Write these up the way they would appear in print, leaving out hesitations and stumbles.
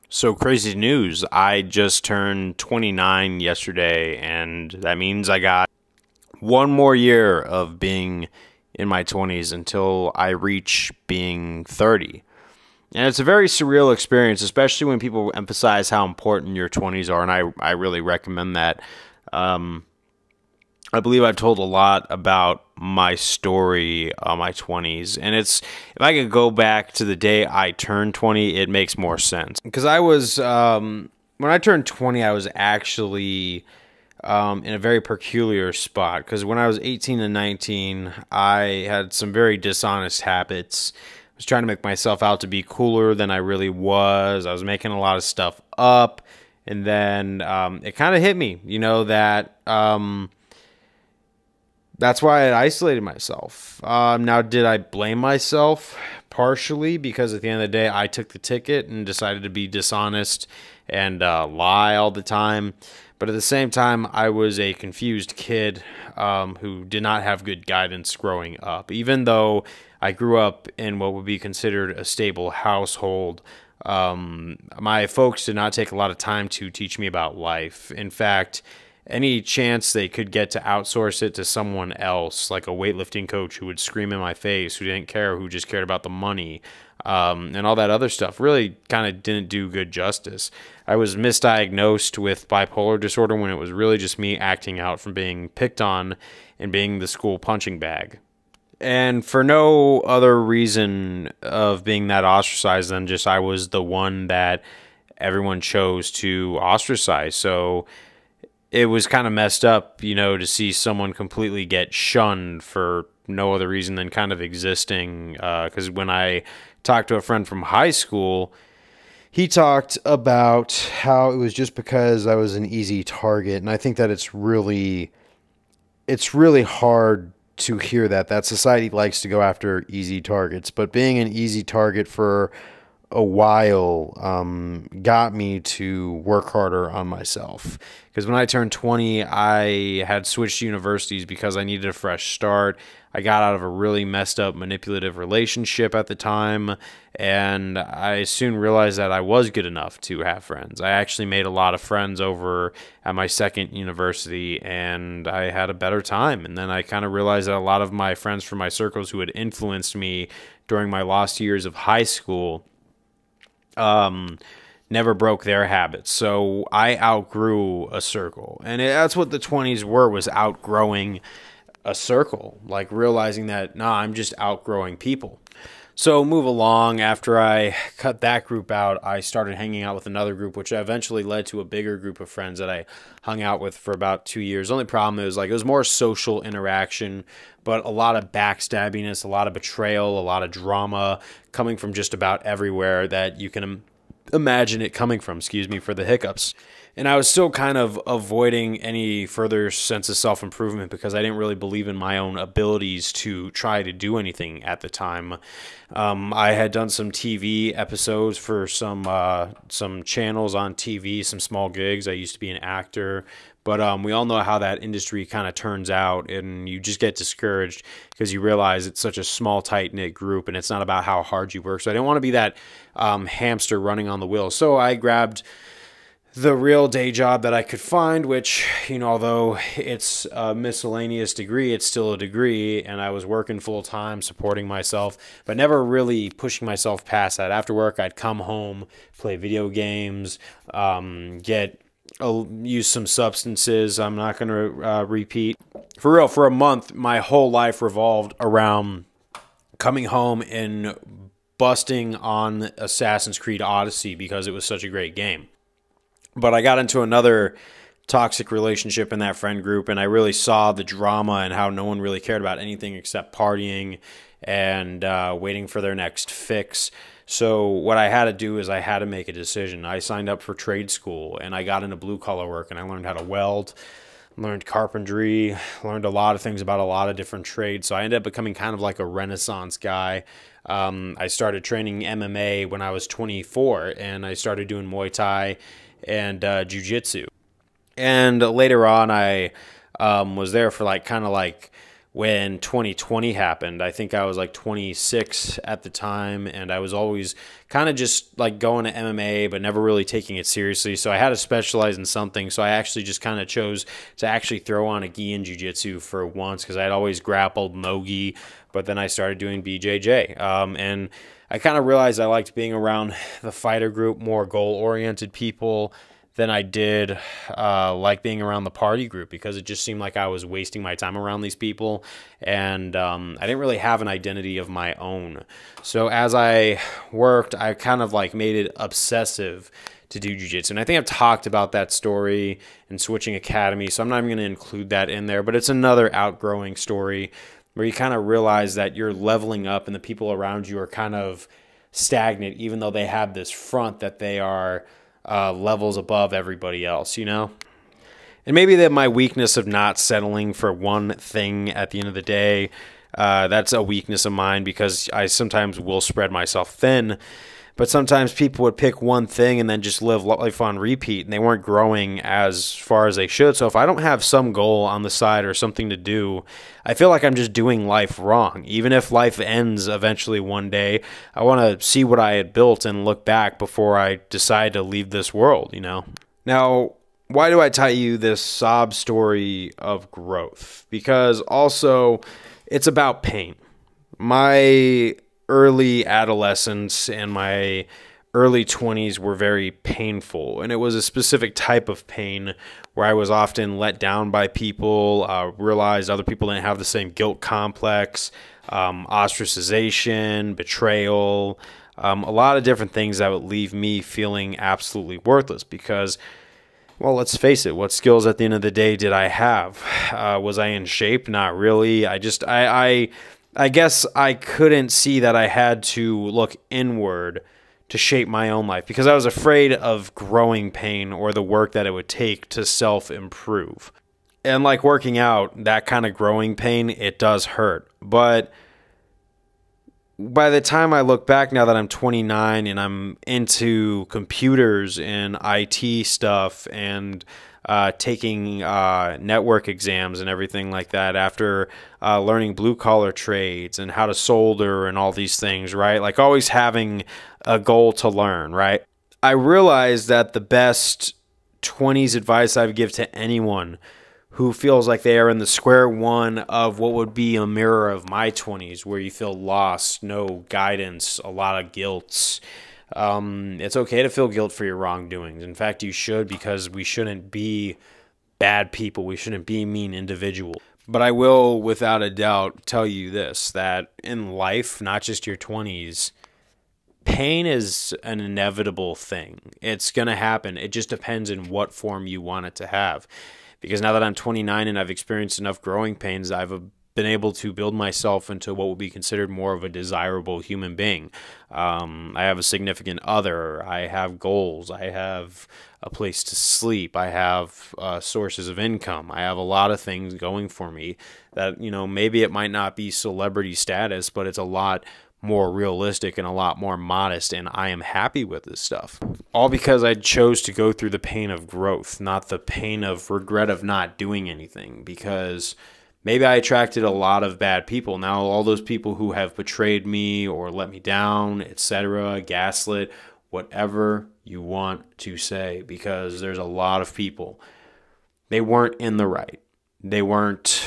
So crazy news. I just turned 29 yesterday, and that means I got one more year of being in my 20s until I reach being 30. And it's a very surreal experience, especially when people emphasize how important your 20s are, and I really recommend that. Um, I believe I've told a lot about my story on my 20s. And if I could go back to the day I turned 20, it makes more sense. Because when I turned 20, I was actually in a very peculiar spot. Because when I was 18 and 19, I had some very dishonest habits. I was trying to make myself out to be cooler than I really was. I was making a lot of stuff up. And then it kind of hit me, that. That's why I isolated myself. Now, did I blame myself? Partially, because at the end of the day, I took the ticket and decided to be dishonest and lie all the time. But at the same time, I was a confused kid who did not have good guidance growing up. Even though I grew up in what would be considered a stable household, my folks did not take a lot of time to teach me about life. In fact, any chance they could get to outsource it to someone else, like a weightlifting coach who would scream in my face, who didn't care, who just cared about the money, and all that other stuff, really kind of didn't do good justice. I was misdiagnosed with bipolar disorder when it was really just me acting out from being picked on and being the school punching bag. And for no other reason of being that ostracized than just I was the one that everyone chose to ostracize. So it was kind of messed up, to see someone completely get shunned for no other reason than kind of existing. Because when I talked to a friend from high school, he talked about how it was just because I was an easy target. And I think that it's really hard to hear that society likes to go after easy targets. But being an easy target for a while got me to work harder on myself. Because when I turned 20, I had switched universities because I needed a fresh start. I got out of a really messed up manipulative relationship at the time, and I soon realized that I was good enough to have friends. I actually made a lot of friends over at my second university, and I had a better time. And then I kind of realized that a lot of my friends from my circles who had influenced me during my lost years of high school never broke their habits. So I outgrew a circle. And that's what the 20s was outgrowing a circle, like realizing that, nah, I'm just outgrowing people. So move along. After I cut that group out, I started hanging out with another group, which eventually led to a bigger group of friends that I hung out with for about 2 years. The only problem is it was more social interaction, but a lot of backstabbiness, a lot of betrayal, a lot of drama coming from just about everywhere that you can imagine it coming from, excuse me for the hiccups. And I was still kind of avoiding any further sense of self-improvement because I didn't really believe in my own abilities to try to do anything at the time. I had done some TV episodes for some channels on TV, some small gigs. I used to be an actor. But we all know how that industry kind of turns out, and you just get discouraged because you realize it's such a small, tight-knit group, and it's not about how hard you work. So I didn't want to be that hamster running on the wheel. So I grabbed the real day job that I could find, which, although it's a miscellaneous degree, it's still a degree, and I was working full-time, supporting myself, but never really pushing myself past that. After work, I'd come home, play video games, use some substances I'm not going to repeat. For real, for a month, my whole life revolved around coming home and busting on Assassin's Creed Odyssey because it was such a great game. But I got into another toxic relationship in that friend group, and I really saw the drama and how no one really cared about anything except partying and waiting for their next fix. So what I had to do is I had to make a decision. I signed up for trade school, and I got into blue-collar work, and I learned how to weld, learned carpentry, learned a lot of things about a lot of different trades. So I ended up becoming kind of like a Renaissance guy. I started training MMA when I was 24, and I started doing Muay Thai and jiu-jitsu. And later on, I was there for kind of when 2020 happened. I think I was like 26 at the time, and I was always kind of just like going to MMA, but never really taking it seriously. So I had to specialize in something. So I actually just kind of chose to actually throw on a gi in jiu-jitsu for once, because I'd always grappled no-gi, but then I started doing BJJ. And I kind of realized I liked being around the fighter group, more goal-oriented people, than I did like being around the party group, because it just seemed like I was wasting my time around these people, and I didn't really have an identity of my own. So as I worked, I kind of like made it obsessive to do jiu-jitsu. And I think I've talked about that story in switching academy, so I'm not even going to include that in there, but it's another outgrowing story where you kind of realize that you're leveling up and the people around you are kind of stagnant, even though they have this front that they are levels above everybody else, you know? And maybe that my weakness of not settling for one thing at the end of the day, that's a weakness of mine, because I sometimes will spread myself thin. But sometimes people would pick one thing and then just live life on repeat, and they weren't growing as far as they should. So if I don't have some goal on the side or something to do, I feel like I'm just doing life wrong. Even if life ends eventually one day, I want to see what I had built and look back before I decide to leave this world, you know? Now, why do I tell you this sob story of growth? Because also, it's about pain. My early adolescence and my early 20s were very painful, and it was a specific type of pain where I was often let down by people, realized other people didn't have the same guilt complex, ostracization, betrayal, a lot of different things that would leave me feeling absolutely worthless, because, well, let's face it, what skills at the end of the day did I have? Was I in shape? Not really. I guess I couldn't see that I had to look inward to shape my own life, because I was afraid of growing pain or the work that it would take to self-improve. And like working out, that kind of growing pain, it does hurt. But by the time I look back, now that I'm 29 and I'm into computers and IT stuff and taking network exams and everything like that, after learning blue-collar trades and how to solder and all these things, right? Like always having a goal to learn, right? I realized that the best 20s advice I would give to anyone who feels like they are in the square one of what would be a mirror of my 20s, where you feel lost, no guidance, a lot of guilt. It's okay to feel guilt for your wrongdoings. In fact, you should, because we shouldn't be bad people. We shouldn't be mean individuals. But I will, without a doubt, tell you this, that in life, not just your 20s, pain is an inevitable thing. It's going to happen. It just depends in what form you want it to have. Because now that I'm 29 and I've experienced enough growing pains, I've been able to build myself into what would be considered more of a desirable human being. I have a significant other. I have goals. I have a place to sleep. I have sources of income. I have a lot of things going for me that, you know, maybe it might not be celebrity status, but it's a lot more realistic and a lot more modest, and I am happy with this stuff. All because I chose to go through the pain of growth, not the pain of regret of not doing anything, because maybe I attracted a lot of bad people. Now, all those people who have betrayed me or let me down, etc., gaslit, whatever you want to say, because there's a lot of people. They weren't in the right. They weren't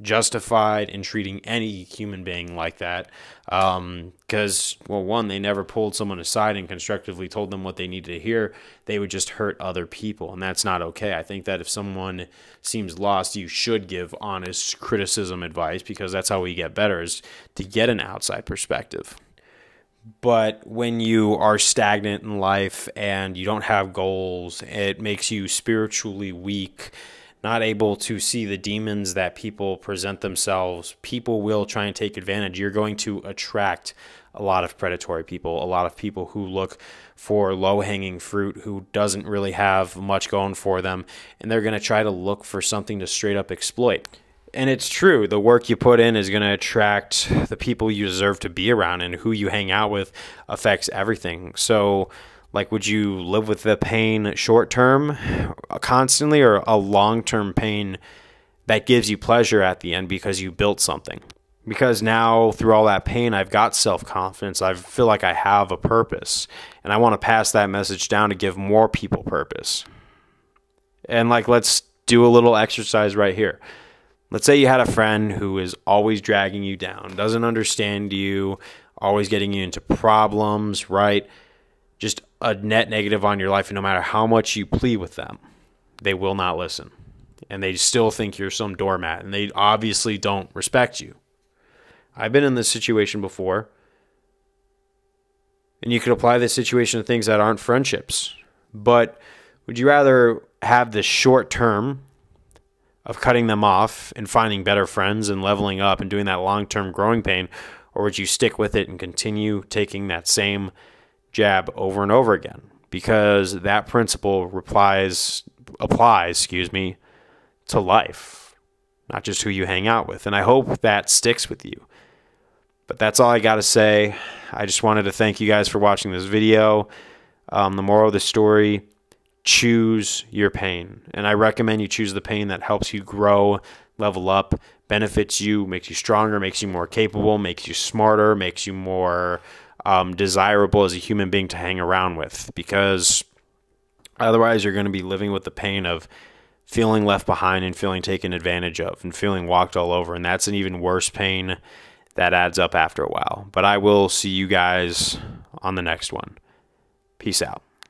justified in treating any human being like that, because, well, one, they never pulled someone aside and constructively told them what they needed to hear. They would just hurt other people, and that's not okay. I think that if someone seems lost, you should give honest criticism advice, because that's how we get better, is to get an outside perspective. But when you are stagnant in life and you don't have goals, it makes you spiritually weak, not able to see the demons that people present themselves. People will try and take advantage. You're going to attract a lot of predatory people, a lot of people who look for low-hanging fruit, who doesn't really have much going for them, and they're going to try to look for something to straight up exploit. And it's true, the work you put in is going to attract the people you deserve to be around, and who you hang out with affects everything. So, like, would you live with the pain short-term constantly, or a long-term pain that gives you pleasure at the end because you built something. Because now, through all that pain, I've got self-confidence. I feel like I have a purpose. And I want to pass that message down to give more people purpose. And let's do a little exercise right here. Let's say you had a friend who is always dragging you down, doesn't understand you, always getting you into problems, right? Just a net negative on your life. And no matter how much you plead with them, they will not listen. And they still think you're some doormat. And they obviously don't respect you. I've been in this situation before. And you could apply this situation to things that aren't friendships. But would you rather have the short term of cutting them off and finding better friends and leveling up and doing that long-term growing pain? Or would you stick with it and continue taking that same jab over and over again? Because that principle applies, to life, not just who you hang out with. And I hope that sticks with you. But that's all I got to say. I just wanted to thank you guys for watching this video. The moral of the story, choose your pain. And I recommend you choose the pain that helps you grow, level up, benefits you, makes you stronger, makes you more capable, makes you smarter, makes you more desirable as a human being to hang around with. Because otherwise you're going to be living with the pain of feeling left behind and feeling taken advantage of and feeling walked all over. And that's an even worse pain that adds up after a while. But I will see you guys on the next one. Peace out.